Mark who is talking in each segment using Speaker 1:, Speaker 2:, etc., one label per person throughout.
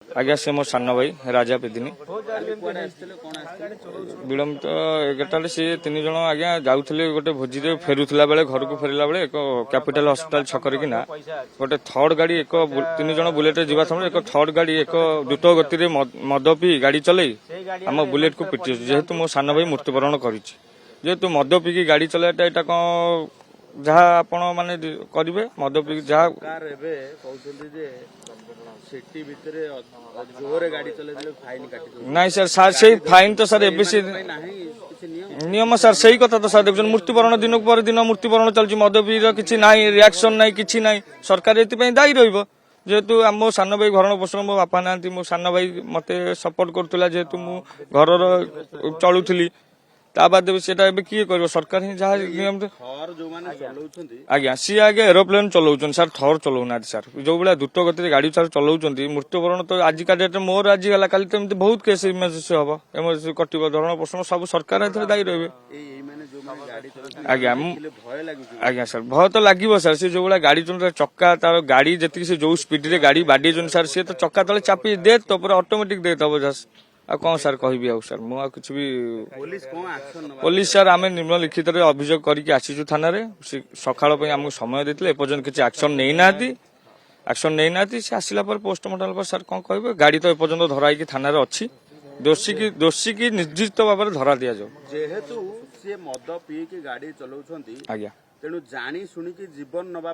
Speaker 1: आज्ञा से मो सान भाई राजा पेदिनी विलंबित 11 सी 3 जन आज्ञा जाऊले गोटे भोजी फेरुला बेले घर को फेरला बेले एक कैपिटल हॉस्पिटल छकरे किना गोटे थर्ड गाड़ी एक 3 जन बुलेट जीवा समय एक थर्ड गाड़ी एक द्रुत गति मद पी गाड़ी चलई आम बुलेट को पिटी जेहेतु मो सान भाई मृत्युवरण करेतु मद पी गाड़ी चलाटा यहाँ कौन जहाँ आपण माने करेंगे मद पी जहाँ नहीं सर सर से फाइन तो सर एबीसी नियम सर सही कथा तो सर देखुन मृत्युवरण दिन पर दिन मृत्युवरण चलती मद पी किसी ना रिएक्शन ना कि ना सरकार ये दायी जेहेतु मो सान भाई भरण पोषण मो बापा ना मो सान भाई मत सपोर्ट करूला जेहेतु मु घर चलुली बाद किए कर सरकार ही जहाँ नियम आज्ञा सी आगे एरोप्लेन चलाऊँ सर थर चलाऊना सर जो भाई द्रुत गति गाड़ी सर चलाऊँ मृत्युवरण तो आजिका डेट मोर आज है कल तो बहुत केस इमरजेंसी हम इमरजेंसी कटो धरण पोषण सब सरकार दायी रहे आज्ञा आज्ञा सर भय तो लगे सर सी जो भाई गाड़ी चलता चक्का तार गाड़ी जी से जो स्पीड रे गाड़ी बाड़ी सर सी तो चक्का तले चापी डेथ तो ऑटोमेटिक डेथ हम जस्ट आ कौन सर कह सर मुझे किसी भी पुलिस सर आम निम्नलिखित अभियोग करके आसीचु थाना सकाल आमको समय देते एपर्तन किसी एक्शन नहीं ना एक्शन नहीं ना सी आसला पोस्टमार्टम पर सर कौन कहे गाड़ी तो एपर्तन धराई थाना अच्छी दोषी की निर्दिष्ट भाव में धरा दि जाऊ
Speaker 2: जेहेतु सी मद पी गाड़ी चलाउछंती
Speaker 1: आज्ञा
Speaker 2: तेणु जानी शुणी जीवन नवा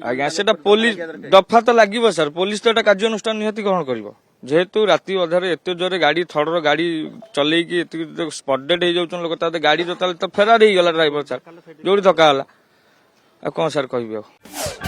Speaker 1: आज्ञा से पुलिस दफा तो लगे सर पुलिस तो कार्यानुष्ठान निहती ग्रहण कर जेहेतु राति अधारे एत जोरे गाड़ी थर्डर गाड़ी चलैकी स्पॉट डेड हो जाऊँ लोग गाड़ी तो फेरार हो गला ड्राइवर सर जो थका कौन सर कह